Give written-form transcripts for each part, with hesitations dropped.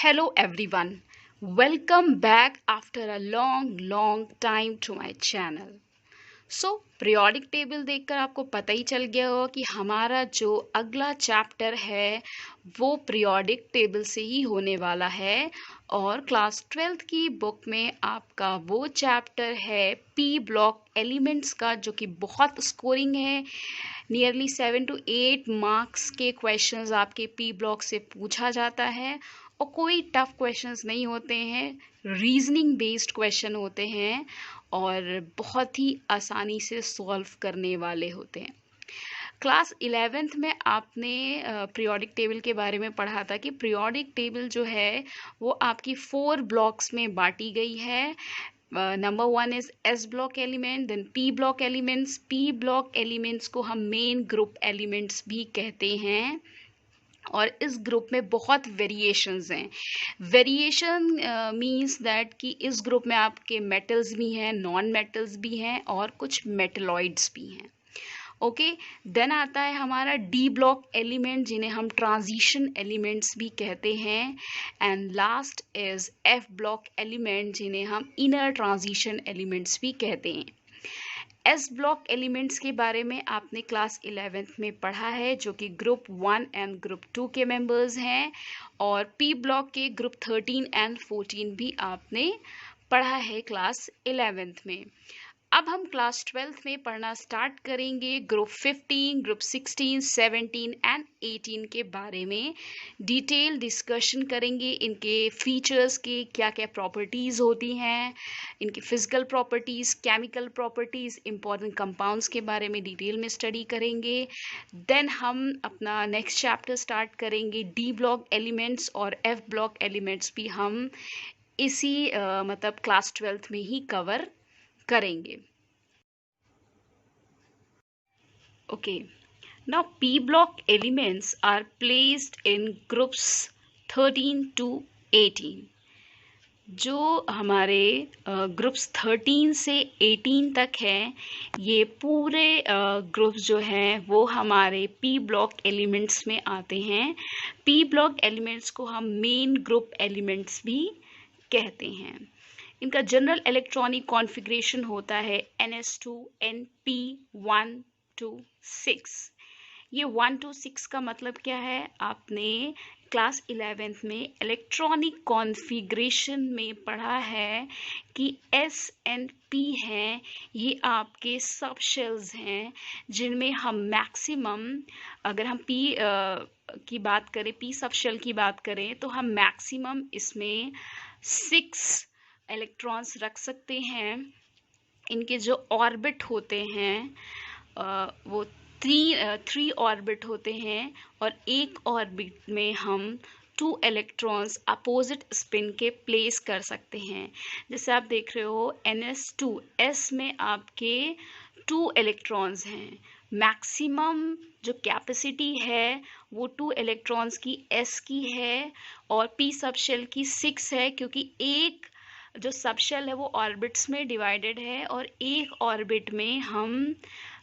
Hello everyone. Welcome back after a long time to my channel. Periodic table देखकर आपको पता ही चल गया होगा कि हमारा जो अगला चैप्टर है वो पीरियोडिक टेबल से ही होने वाला है और क्लास 12th की बुक में आपका वो चैप्टर है पी ब्लॉक एलिमेंट्स का, जो कि बहुत स्कोरिंग है। नियरली 7 to 8 मार्क्स के क्वेश्चंस आपके पी ब्लॉक से पूछा जाता है और कोई टफ क्वेश्चंस नहीं होते हैं, रीजनिंग बेस्ड क्वेश्चन होते हैं और बहुत ही आसानी से सॉल्व करने वाले होते हैं। क्लास 11th में आपने पीरियोडिक टेबल के बारे में पढ़ा था कि पीरियोडिक टेबल जो है वो आपकी 4 ब्लॉक्स में बांटी गई है। Number 1 is S block element, then P block elements. P block elements को हम मेन ग्रुप एलिमेंट्स भी कहते हैं और इस ग्रुप में बहुत वेरिएशंस हैं। वेरिएशन मींस दैट कि इस ग्रुप में आपके मेटल्स भी हैं, नॉन मेटल्स भी हैं और कुछ मेटलॉइड्स भी हैं। ओके, देन आता है हमारा डी ब्लॉक एलिमेंट, जिन्हें हम ट्रांजिशन एलिमेंट्स भी कहते हैं। And last is F block element, जिन्हें हम इनर ट्रांजिशन एलिमेंट्स भी कहते हैं। एस ब्लॉक एलिमेंट्स के बारे में आपने क्लास 11th में पढ़ा है, जो कि ग्रुप 1 एंड ग्रुप 2 के मेंबर्स हैं, और पी ब्लॉक के ग्रुप 13 एंड 14 भी आपने पढ़ा है क्लास 11th में। अब हम क्लास 12th में पढ़ना स्टार्ट करेंगे ग्रुप 15, ग्रुप 16, 17 एंड 18 के बारे में। डिटेल डिस्कशन करेंगे इनके फीचर्स के, क्या क्या प्रॉपर्टीज़ होती हैं, इनकी physical properties, chemical properties, important compounds के बारे में डिटेल में स्टडी करेंगे। देन हम अपना नेक्स्ट चैप्टर स्टार्ट करेंगे डी ब्लॉक एलिमेंट्स, और एफ ब्लॉक एलिमेंट्स भी हम इसी मतलब क्लास 12th में ही कवर करेंगे। Okay, now P block elements are placed in groups 13 to 18। जो हमारे ग्रुप्स 13 से 18 तक हैं, ये पूरे ग्रुप्स जो हैं वो हमारे पी ब्लॉक एलिमेंट्स में आते हैं। पी ब्लॉक एलिमेंट्स को हम मेन ग्रुप एलिमेंट्स भी कहते हैं। इनका जनरल इलेक्ट्रॉनिक कॉन्फ़िगरेशन होता है NS2 NP1 to 6। ये 1 to 6 का मतलब क्या है? आपने क्लास 11th में इलेक्ट्रॉनिक कॉन्फ़िगरेशन में पढ़ा है कि S and P हैं, ये आपके सब शेल्स हैं, जिनमें हम मैक्सिमम, अगर हम P की बात करें, P सब शेल की बात करें, तो हम मैक्सिमम इसमें 6 इलेक्ट्रॉन्स रख सकते हैं। इनके जो ऑर्बिट होते हैं वो 3 ऑर्बिट होते हैं और एक ऑर्बिट में हम 2 इलेक्ट्रॉन्स अपोजिट स्पिन के प्लेस कर सकते हैं। जैसे आप देख रहे हो NS2, S में आपके 2 इलेक्ट्रॉन्स हैं। मैक्सिमम जो कैपेसिटी है वो 2 इलेक्ट्रॉन्स की S की है और P सब शेल की 6 है, क्योंकि एक जो सब शेल है वो ऑर्बिट्स में डिवाइडेड है और एक ऑर्बिट में हम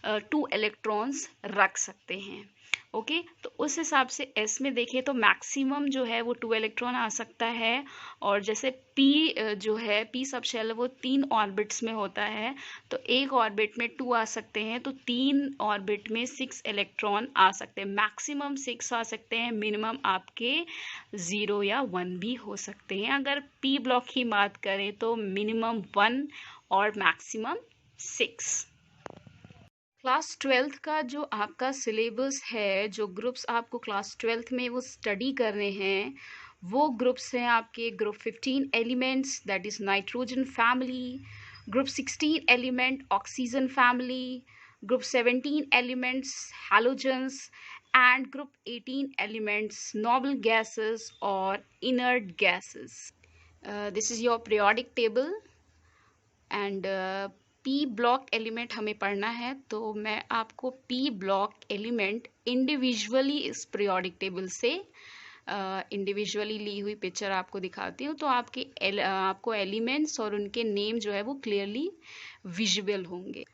2 इलेक्ट्रॉन्स रख सकते हैं। ओके, तो उस हिसाब से एस में देखें तो मैक्सिमम जो है वो 2 इलेक्ट्रॉन आ सकता है, और जैसे पी जो है, पी सब शेल वो 3 ऑर्बिट्स में होता है, तो एक ऑर्बिट में 2 आ सकते हैं, तो 3 ऑर्बिट में 6 इलेक्ट्रॉन आ सकते हैं। मैक्सिमम 6 आ सकते हैं, मिनिमम आपके 0 या 1 भी हो सकते हैं। अगर पी ब्लॉक की बात करें तो मिनिमम 1 और मैक्सिमम 6। क्लास 12th का जो आपका सिलेबस है, जो ग्रुप्स आपको क्लास 12th में वो स्टडी करने हैं, वो ग्रुप्स हैं आपके group 15 elements, that is nitrogen family, group 16 element oxygen family, group 17 elements halogens, and group 18 elements noble gases और inert gases. This is your periodic table and P block element हमें पढ़ना है, तो मैं आपको पी ब्लॉक एलिमेंट इंडिविजुअली इस periodic table से individually ली हुई पिक्चर आपको दिखाती हूँ, तो आपको एलिमेंट्स और उनके नेम जो है वो क्लियरली विजुअल होंगे।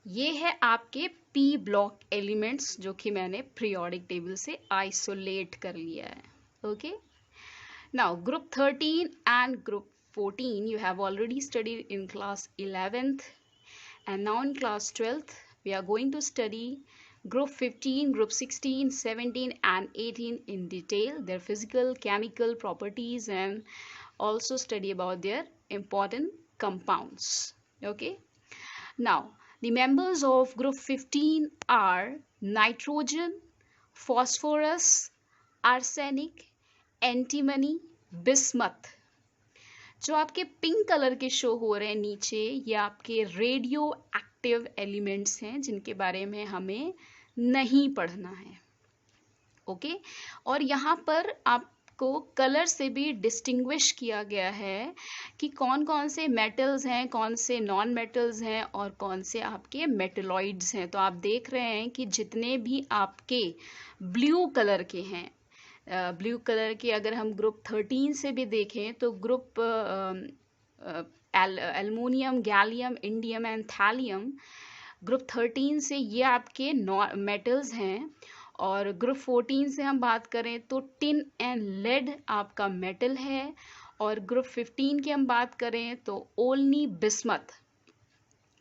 ये है आपके पी ब्लॉक एलिमेंट्स, जो कि मैंने पीरियोडिक टेबल से आइसोलेट कर लिया है। Okay, Now, group 13 and group 14 you have already studied in class 11th, and now in class 12th we are going to study group 15, group 16, 17 and 18 in detail, their physical, chemical properties, and also study about their important compounds. Okay. Now, the members of group 15 are nitrogen, phosphorus, arsenic, antimony, bismuth. जो आपके pink colour के show हो रहे हैं नीचे, ये आपके radio active elements हैं जिनके बारे में हमें नहीं पढ़ना है। ओके, और यहाँ पर आपको कलर से भी डिस्टिंग्विश किया गया है कि कौन कौन से मेटल्स हैं, कौन से नॉन मेटल्स हैं और कौन से आपके मेटलॉइड्स हैं। तो आप देख रहे हैं कि जितने भी आपके ब्लू कलर के हैं, ब्लू कलर के अगर हम ग्रुप 13 से भी देखें तो group aluminium, gallium, indium and thallium, group 13 से ये आपके मेटल्स हैं। और ग्रुप 14 से हम बात करें तो टिन एंड लेड आपका मेटल है। और ग्रुप 15 की हम बात करें तो only bismuth,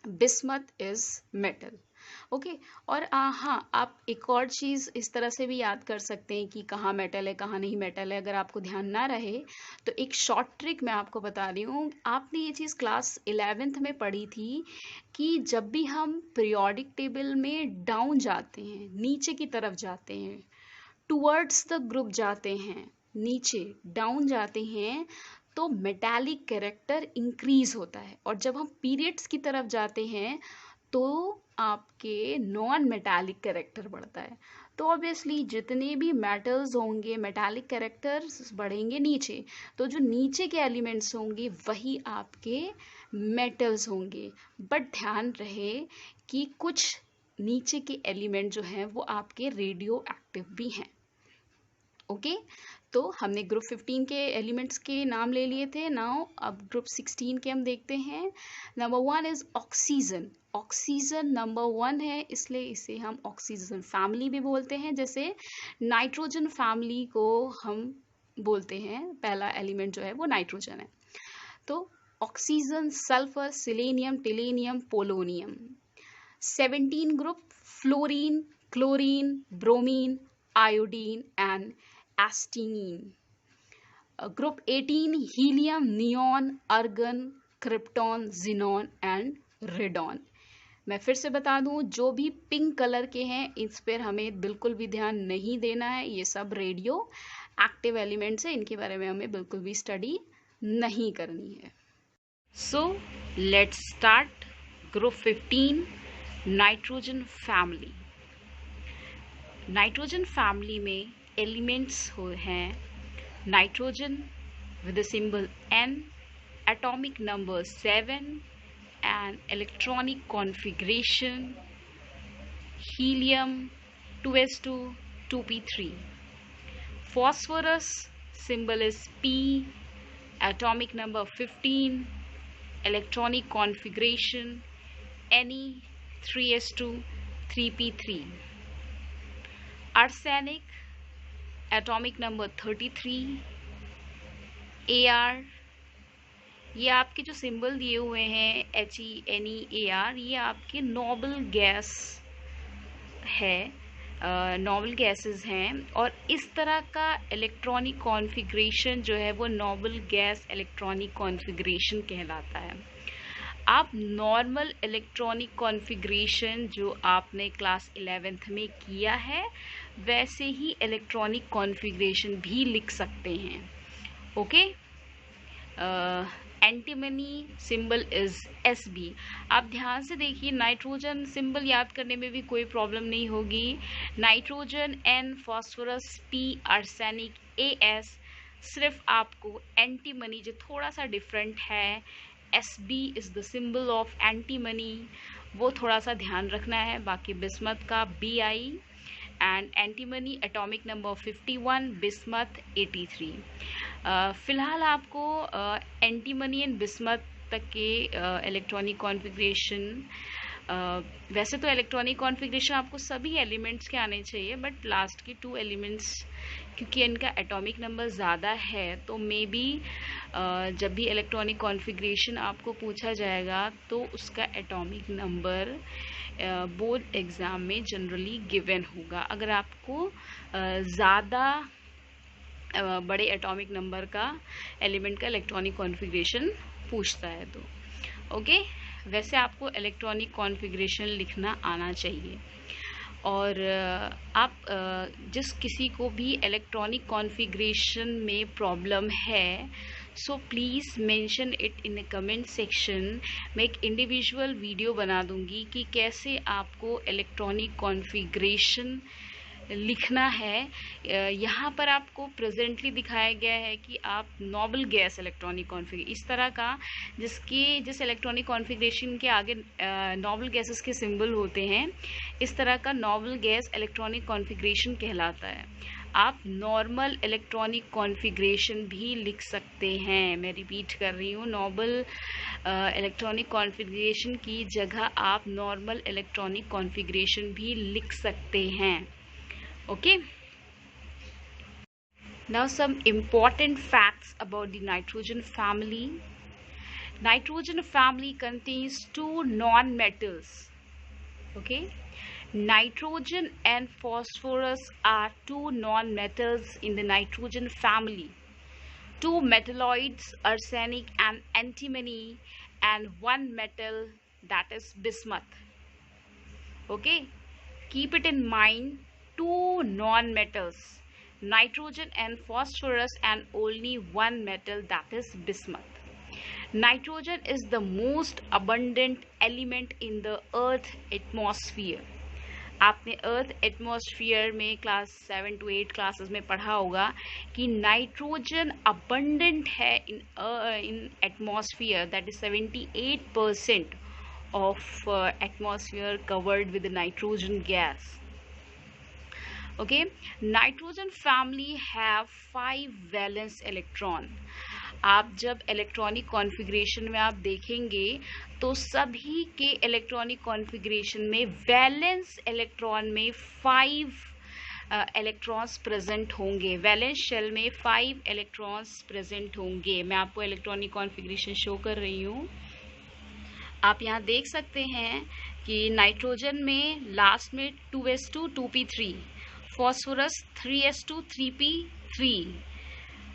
bismuth is metal. Okay, और हाँ, आप एक और चीज़ इस तरह से भी याद कर सकते हैं कि कहाँ मेटल है कहाँ नहीं मेटल है। अगर आपको ध्यान ना रहे तो एक शॉर्ट ट्रिक मैं आपको बता रही हूँ। आपने ये चीज़ क्लास 11th में पढ़ी थी कि जब भी हम पीरियोडिक टेबल में डाउन जाते हैं, नीचे की तरफ जाते हैं, टुवर्ड्स द ग्रुप जाते हैं, नीचे डाउन जाते हैं, तो मेटालिक कैरेक्टर इंक्रीज होता है। और जब हम पीरियड्स की तरफ जाते हैं तो आपके नॉन मेटालिक कैरेक्टर बढ़ता है। तो ऑब्वियसली जितने भी मेटल्स होंगे, मेटालिक कैरेक्टर्स बढ़ेंगे नीचे, तो जो नीचे के एलिमेंट्स होंगे वही आपके मेटल्स होंगे। बट ध्यान रहे कि कुछ नीचे के एलिमेंट जो हैं वो आपके रेडियो एक्टिव भी हैं। ओके, तो हमने ग्रुप 15 के एलिमेंट्स के नाम ले लिए थे। नाउ अब ग्रुप 16 के हम देखते हैं। Number 1 is oxygen. Oxygen number 1 है, इसलिए इसे हम ऑक्सीजन फैमिली भी बोलते हैं। जैसे नाइट्रोजन फैमिली को हम बोलते हैं, पहला एलिमेंट जो है वो नाइट्रोजन है। तो oxygen, sulphur, selenium, tellurium, polonium. 17 group fluorine, chlorine, bromine, iodine and astatine. Group 18 helium, neon, argon, krypton, xenon and radon. मैं फिर से बता दूं, जो भी पिंक कलर के हैं इस पर हमें बिल्कुल भी ध्यान नहीं देना है। ये सब रेडियो एक्टिव एलिमेंट्स है, इनके बारे में हमें बिल्कुल भी स्टडी नहीं करनी है। So let's start group 15 nitrogen family. Nitrogen family में एलिमेंट्स हैं nitrogen with the symbol N, atomic number 7 and electronic configuration helium 2s2 2p3. Phosphorus symbol is P, atomic number 15, electronic configuration Ne 3s2 3p3. Arsenic atomic number 33, AR, ये आपके जो symbol दिए हुए हैं HENEAR, ये आपके noble gas है, noble gases हैं। और इस तरह का इलेक्ट्रॉनिक कॉन्फ़िगरेशन जो है वो नोबल गैस इलेक्ट्रॉनिक कॉन्फ़िगरेशन कहलाता है। आप नॉर्मल इलेक्ट्रॉनिक कॉन्फ़िगरेशन जो आपने क्लास 11th में किया है वैसे ही इलेक्ट्रॉनिक कॉन्फ़िगरेशन भी लिख सकते हैं। Okay, antimony symbol is SB। आप ध्यान से देखिए, नाइट्रोजन सिंबल याद करने में भी कोई प्रॉब्लम नहीं होगी। Nitrogen N, phosphorus P, arsenic AS। सिर्फ आपको एंटीमनी जो थोड़ा सा डिफरेंट है, SB is the symbol of antimony, वो थोड़ा सा ध्यान रखना है। बाकी बिस्मथ का BI and antimony atomic number 51, bismuth 83। फ़िलहाल आपको एंटीमनी एंड बिस्मथ तक के इलेक्ट्रॉनिक कॉन्फ़िगरेशन वैसे तो इलेक्ट्रॉनिक कॉन्फ़िगरेशन आपको सभी एलिमेंट्स के आने चाहिए, बट लास्ट की 2 एलिमेंट्स क्योंकि इनका एटॉमिक नंबर ज़्यादा है तो मे बी जब भी इलेक्ट्रॉनिक कॉन्फ़िगरेशन आपको पूछा जाएगा तो उसका एटॉमिक नंबर बोर्ड एग्ज़ाम में जनरली गिवन होगा, अगर आपको ज़्यादा बड़े एटॉमिक नंबर का एलिमेंट का इलेक्ट्रॉनिक कॉन्फ़िगरेशन पूछता है तो ओके। वैसे आपको इलेक्ट्रॉनिक कॉन्फ़िगरेशन लिखना आना चाहिए। और आप जिस किसी को भी इलेक्ट्रॉनिक कॉन्फ़िगरेशन में प्रॉब्लम है so please mention it in the comment section. मैं एक इंडिविजुअल वीडियो बना दूंगी कि कैसे आपको इलेक्ट्रॉनिक कॉन्फ़िगरेशन लिखना है। यहाँ पर आपको प्रेजेंटली दिखाया गया है कि आप नोबल गैस इलेक्ट्रॉनिक कॉन्फ़िगरेशन इस तरह का जिस इलेक्ट्रॉनिक कॉन्फ़िगरेशन के आगे नोबल गैसेस के सिंबल होते हैं, इस तरह का नोबल गैस इलेक्ट्रॉनिक कॉन्फ़िगरेशन कहलाता है। आप नॉर्मल इलेक्ट्रॉनिक कॉन्फ़िगरेशन भी लिख सकते हैं। मैं रिपीट कर रही हूँ, नोबल इलेक्ट्रॉनिक कॉन्फ़िगरेशन की जगह आप नॉर्मल इलेक्ट्रॉनिक कॉन्फ़िगरेशन भी लिख सकते हैं। Okay, now some important facts about the nitrogen family. Nitrogen family contains 2 non-metals. Okay, nitrogen and phosphorus are 2 non-metals in the nitrogen family. 2 metalloids, arsenic and antimony, and 1 metal, that is bismuth. Okay, keep it in mind. 2 non-metals, nitrogen and phosphorus, and only 1 metal, that is bismuth. Nitrogen is the most abundant element in the earth atmosphere. आपने earth atmosphere में class 7 to 8 classes में पढ़ा होगा कि nitrogen abundant है इन atmosphere, that is 78% of atmosphere covered with the nitrogen gas. Okay, nitrogen family have 5 valence electron. आप जब electronic configuration में आप देखेंगे तो सभी के इलेक्ट्रॉनिक कॉन्फ़िगरेशन में वैलेंस इलेक्ट्रॉन में 5 इलेक्ट्रॉन्स प्रेजेंट होंगे। वैलेंस शेल में 5 इलेक्ट्रॉन्स प्रेजेंट होंगे। मैं आपको इलेक्ट्रॉनिक कॉन्फ़िगरेशन शो कर रही हूँ। आप यहाँ देख सकते हैं कि नाइट्रोजन में लास्ट में 2s2 2p3, phosphorus 3s2 3p3,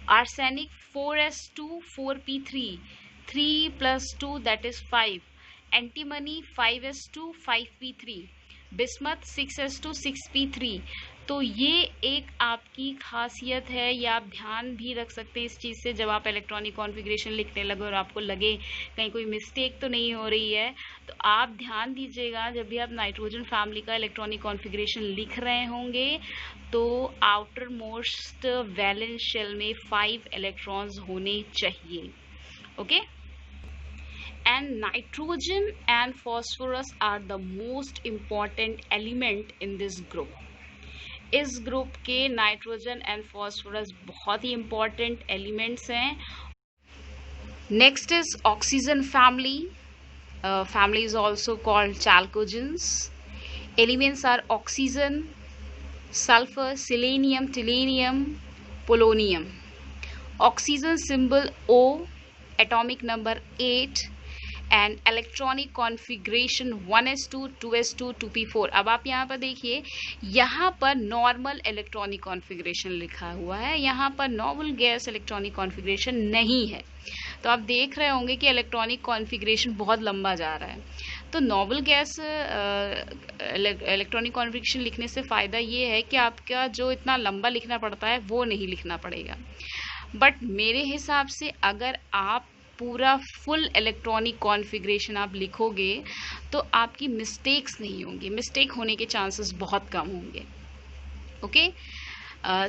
arsenic 4s2 4p3, 3 + 2 that is 5, antimony 5s2 5p3, bismuth 6s2 6p3। तो ये एक आपकी खासियत है, या आप ध्यान भी रख सकते हैं इस चीज़ से जब आप इलेक्ट्रॉनिक कॉन्फ़िगरेशन लिखने लगे और आपको लगे कहीं कोई मिस्टेक तो नहीं हो रही है, तो आप ध्यान दीजिएगा जब भी आप नाइट्रोजन फैमिली का इलेक्ट्रॉनिक कॉन्फ़िगरेशन लिख रहे होंगे तो आउटर मोस्ट वैलेंस शेल में 5 इलेक्ट्रॉन्स होने चाहिए। Okay, and nitrogen and phosphorus are the most important element in this group. इस ग्रुप के नाइट्रोजन एंड फॉस्फोरस बहुत ही इंपॉर्टेंट एलिमेंट्स हैं। Next is oxygen family. Family is also called chalcogens. Elements are oxygen, sulfur, selenium, tellurium, polonium. Oxygen symbol O, atomic number 8, and electronic configuration 1s2 2s2 2p4. अब आप यहाँ पर देखिए, यहाँ पर normal electronic configuration लिखा हुआ है, यहाँ पर नोबल गैस इलेक्ट्रॉनिक कॉन्फ़िगरेशन नहीं है। तो आप देख रहे होंगे कि इलेक्ट्रॉनिक कॉन्फ़िगरेशन बहुत लंबा जा रहा है। तो नोबल गैस इलेक्ट्रॉनिक कॉन्फ़िगरेशन लिखने से फ़ायदा ये है कि आपका जो इतना लंबा लिखना पड़ता है वो नहीं लिखना पड़ेगा। बट मेरे हिसाब से अगर आप पूरा फुल इलेक्ट्रॉनिक कॉन्फ़िगरेशन आप लिखोगे तो आपकी मिस्टेक्स नहीं होंगी, मिस्टेक होने के चांसेस बहुत कम होंगे। Okay,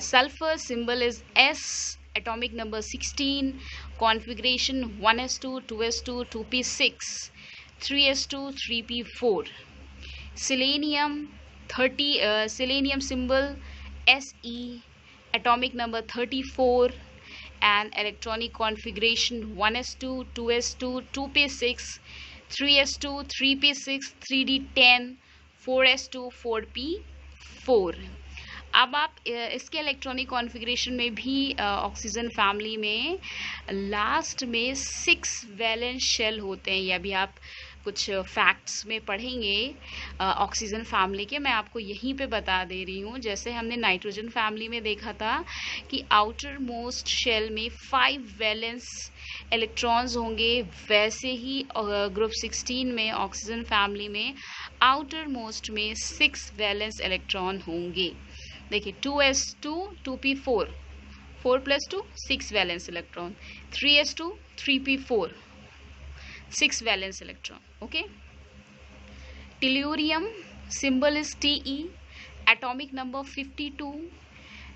sulphur symbol is S, atomic number 16, configuration 1s2 2s2 2p6, 3s2 3p4. Selenium 30, selenium symbol Se, atomic number 34, and electronic configuration 1s2 2s2 2p6, 3s2 3p6 3d10 4s2 4p4। अब आप इसके electronic configuration में भी oxygen family में last में 6 valence shell होते हैं। ये अभी आप कुछ फैक्ट्स में पढ़ेंगे ऑक्सीजन फैमिली के, मैं आपको यहीं पे बता दे रही हूँ। जैसे हमने नाइट्रोजन फैमिली में देखा था कि आउटर मोस्ट शेल में 5 वैलेंस इलेक्ट्रॉन्स होंगे, वैसे ही ग्रुप 16 में ऑक्सीजन फैमिली में आउटर मोस्ट में 6 वैलेंस इलेक्ट्रॉन होंगे। देखिए 2s2 2p4 4 + 2 6 valence electron, 3s2 3p4 6 valence electron. Okay, tellurium symbol is Te, atomic number 52,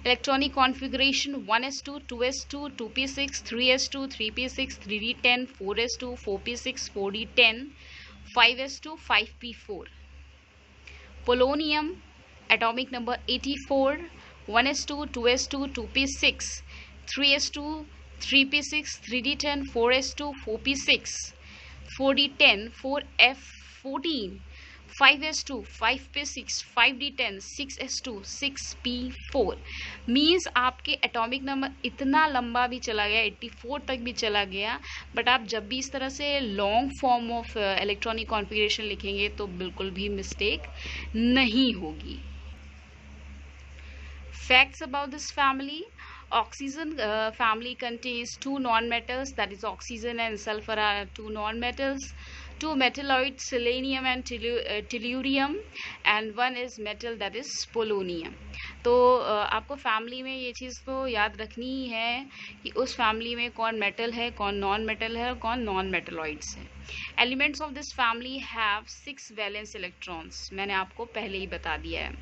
electronic configuration 1s2 2s2 2p6 3s2 3p6 3d10 4s2 4p6 4d10 5s2 5p4। Polonium atomic number 84, 1s2 2s2 2p6 3s2 3p6 3d10 4s2 4p6 4d10 4f14 5s2 5p6 5d10 6s2 6p4। Means आपके atomic number इतना लंबा भी चला गया, 84 तक भी चला गया, बट आप जब भी इस तरह से long form of electronic configuration लिखेंगे तो बिल्कुल भी मिस्टेक नहीं होगी। Facts about this family: oxygen family contains 2 non-metals, that is oxygen and sulfur are 2 non-metals, 2 metalloids selenium and tellurium, and 1 is metal that is polonium। तो आपको family में ये चीज़ तो याद रखनी ही है कि उस फैमिली में कौन मेटल है, कौन नॉन मेटल है और कौन नॉन मेटलॉइड्स है। Elements of this family have 6 valence electrons, मैंने आपको पहले ही बता दिया है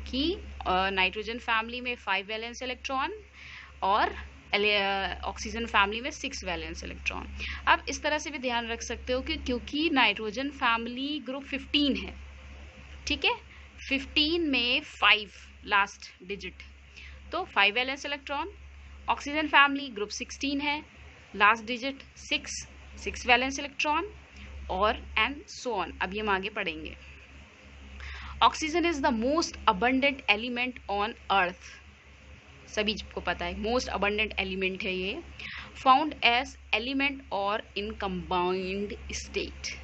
कि नाइट्रोजन फैमिली में 5 वैलेंस इलेक्ट्रॉन और ऑक्सीजन फैमिली में 6 वैलेंस इलेक्ट्रॉन। आप इस तरह से भी ध्यान रख सकते हो कि क्योंकि नाइट्रोजन फैमिली ग्रुप 15 है, ठीक है, 15 में 5 लास्ट डिजिट, तो 5 valence electron. Oxygen family group 16 है, लास्ट डिजिट 6 वैलेंस इलेक्ट्रॉन, और एंड सो ऑन। अभी हम आगे पढ़ेंगे। Oxygen is the most abundant element on earth, सभी को पता है मोस्ट अबंडेंट एलिमेंट है ये, फाउंड एज एलिमेंट और इन कंबाइंड स्टेट।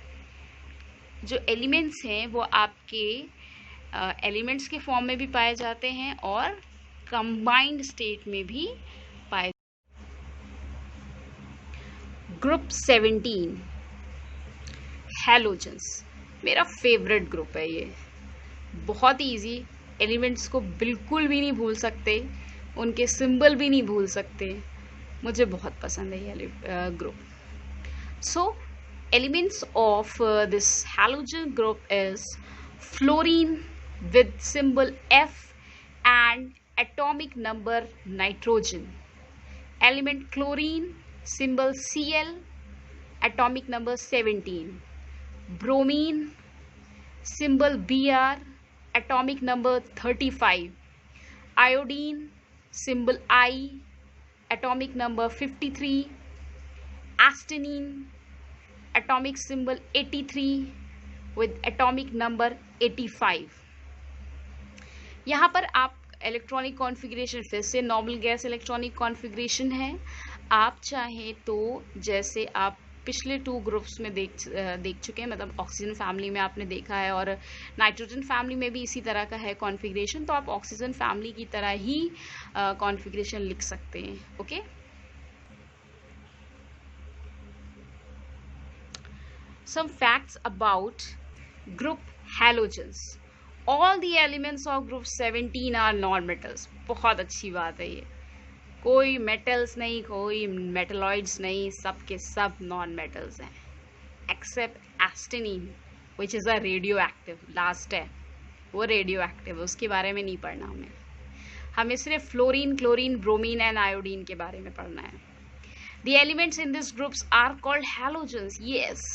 जो एलिमेंट्स हैं वो आपके एलिमेंट्स के फॉर्म में भी पाए जाते हैं और कंबाइंड स्टेट में भी पाए। ग्रुप 17 हैलोजन्स, मेरा फेवरेट ग्रुप है ये, बहुत ही ईजी, एलिमेंट्स को बिल्कुल भी नहीं भूल सकते, उनके सिंबल भी नहीं भूल सकते, मुझे बहुत पसंद है ये group. So elements of this halogen group is fluorine with symbol F and atomic number nitrogen, element chlorine symbol Cl, atomic number 17, bromine symbol Br, atomic number 35, iodine symbol I, atomic number 53, astenine atomic symbol 83 with atomic number 85। यहाँ पर आप electronic configuration फिर से normal gas electronic configuration है। आप चाहें तो जैसे आप पिछले 2 ग्रुप्स में देख चुके हैं, मतलब ऑक्सीजन फैमिली में आपने देखा है और नाइट्रोजन फैमिली में भी इसी तरह का है कॉन्फ़िगरेशन, तो आप ऑक्सीजन फैमिली की तरह ही कॉन्फ़िगरेशन लिख सकते हैं। Okay, some facts about group halogens. All the elements of group 17 are non-metals। बहुत अच्छी बात है ये, कोई metals नहीं, कोई metalloids नहीं, सब के सब non-metals हैं except astenine which is a radioactive, last है वो radioactive, उसके बारे में नहीं पढ़ना हमें सिर्फ fluorine, chlorine, bromine and iodine के बारे में पढ़ना है। The elements in this groups are called halogens। yes,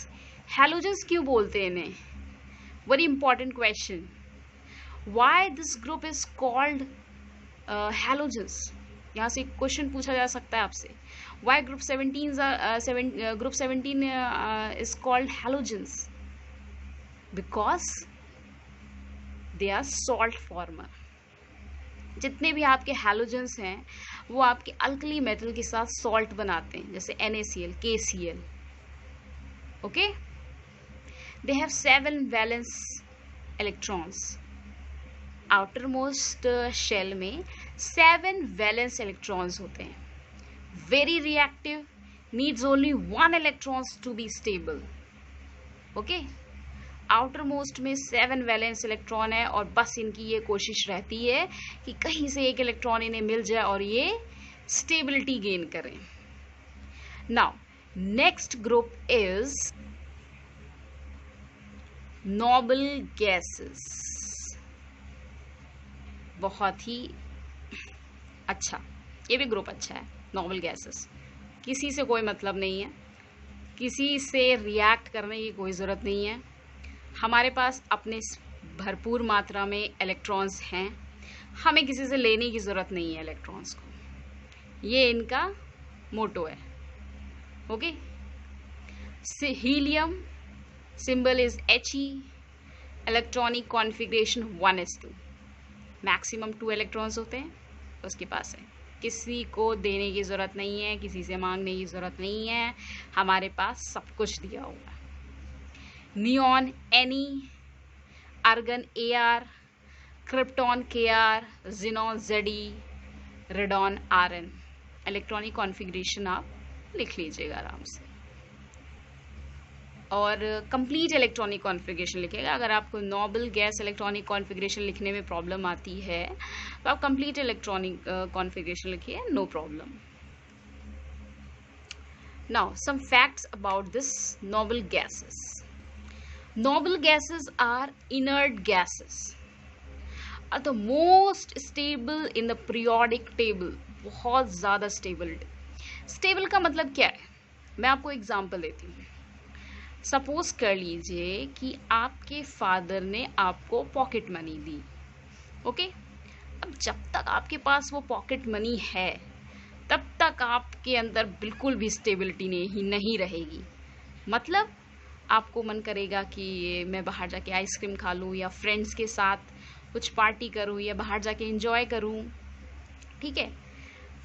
halogens क्यों बोलते हैं इन्हें? Very important question। Why this group is called halogens? यहाँ से क्वेश्चन पूछा जा सकता है आपसे, why group 17 is called halogens, because they are salt former. जितने भी आपके हैलोजेंस हैं वो आपके अल्कली मेटल के साथ सॉल्ट बनाते हैं, जैसे NaCl, KCl। Okay, they have 7 valence electrons. Outermost shell में 7 वैलेंस इलेक्ट्रॉन्स होते हैं। Very reactive, needs only 1 electrons to be stable. Okay, outermost में 7 वैलेंस इलेक्ट्रॉन है और बस इनकी ये कोशिश रहती है कि कहीं से एक इलेक्ट्रॉन इन्हें मिल जाए और ये स्टेबिलिटी गेन करें। Now next group is noble gases. बहुत ही अच्छा, ये भी ग्रुप अच्छा है। नोबल गैसेस, किसी से कोई मतलब नहीं है, किसी से रिएक्ट करने की कोई ज़रूरत नहीं है। हमारे पास अपने भरपूर मात्रा में इलेक्ट्रॉन्स हैं, हमें किसी से लेने की ज़रूरत नहीं है इलेक्ट्रॉन्स को। ये इनका मोटो है। Okay, helium symbol is He, electronic configuration 1s2, maximum 2 electrons होते हैं उसके पास है। किसी को देने की ज़रूरत नहीं है, किसी से मांगने की ज़रूरत नहीं है, हमारे पास सब कुछ दिया हुआ है। Neon Ne, argon Ar, krypton Kr, xenon Ze, radon Rn। Electronic configuration आप लिख लीजिएगा आराम से, और कंप्लीट इलेक्ट्रॉनिक कॉन्फ़िगरेशन लिखिएगा। अगर आपको नोबल गैस इलेक्ट्रॉनिक कॉन्फ़िगरेशन लिखने में प्रॉब्लम आती है तो आप कंप्लीट इलेक्ट्रॉनिक कॉन्फ़िगरेशन लिखिए, no problem. Now some facts about this noble gases. Noble gases are inert gases, are the most stable in the periodic table। बहुत ज़्यादा स्टेबल। स्टेबल का मतलब क्या है, मैं आपको एग्जांपल देती हूँ। सपोज कर लीजिए कि आपके फादर ने आपको पॉकेट मनी दी। ओके, अब जब तक आपके पास वो पॉकेट मनी है तब तक आपके अंदर बिल्कुल भी स्टेबिलिटी नहीं रहेगी। मतलब आपको मन करेगा कि मैं बाहर जाके आइसक्रीम खा लूँ, या फ्रेंड्स के साथ कुछ पार्टी करूँ, या बाहर जाके एंजॉय करूँ। ठीक है,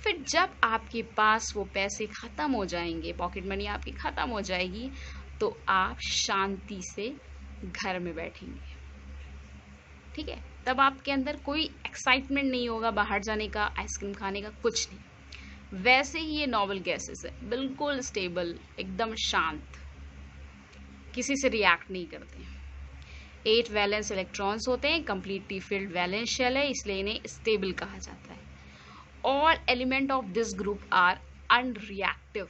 फिर जब आपके पास वो पैसे ख़त्म हो जाएंगे, पॉकेट मनी आपकी ख़त्म हो जाएगी, तो आप शांति से घर में बैठेंगे। ठीक है, तब आपके अंदर कोई एक्साइटमेंट नहीं होगा बाहर जाने का, आइसक्रीम खाने का, कुछ नहीं। वैसे ही ये नोबल गैसेस है, बिल्कुल स्टेबल, एकदम शांत, किसी से रिएक्ट नहीं करते। 8 वैलेंस इलेक्ट्रॉन्स होते हैं, कंप्लीटली फिल्ड वैलेंस शेल है, इसलिए इन्हें स्टेबल कहा जाता है। All element of this group are unreactive,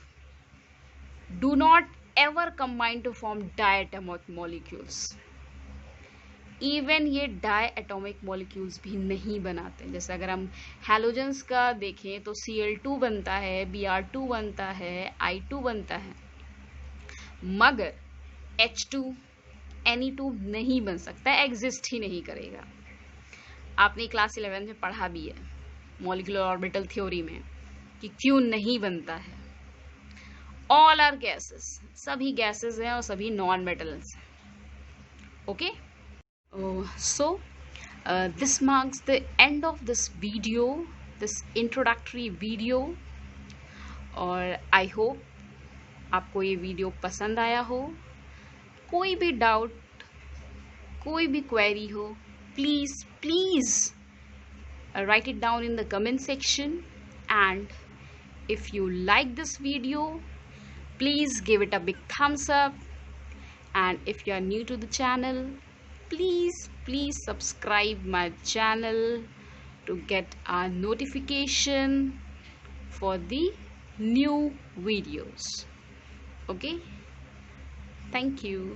do not ever combine to form diatomic molecules. Even ये डायटोमिक मॉलिक्यूल्स भी नहीं बनाते। जैसे अगर हम हैलोजेंस का देखें तो Cl2 बनता है, Br2 बनता है, I2 बनता है, मगर H2 Ne2 नहीं बन सकता, एग्जिस्ट ही नहीं करेगा। आपने क्लास 11 में पढ़ा भी है मॉलिक्यूलर ऑर्बिटल थ्योरी में कि क्यों नहीं बनता है। ऑल आर गैसेस, सभी गैसेस हैं और सभी non metals. Okay, so this marks the end of this video, this introductory video. और आई होप आपको ये वीडियो पसंद आया हो। कोई भी डाउट, कोई भी क्वेरी हो, please write it down in the comment section, and if you like this video, please give it a big thumbs up, and if you are new to the channel, please subscribe my channel to get a notification for the new videos. Okay, thank you.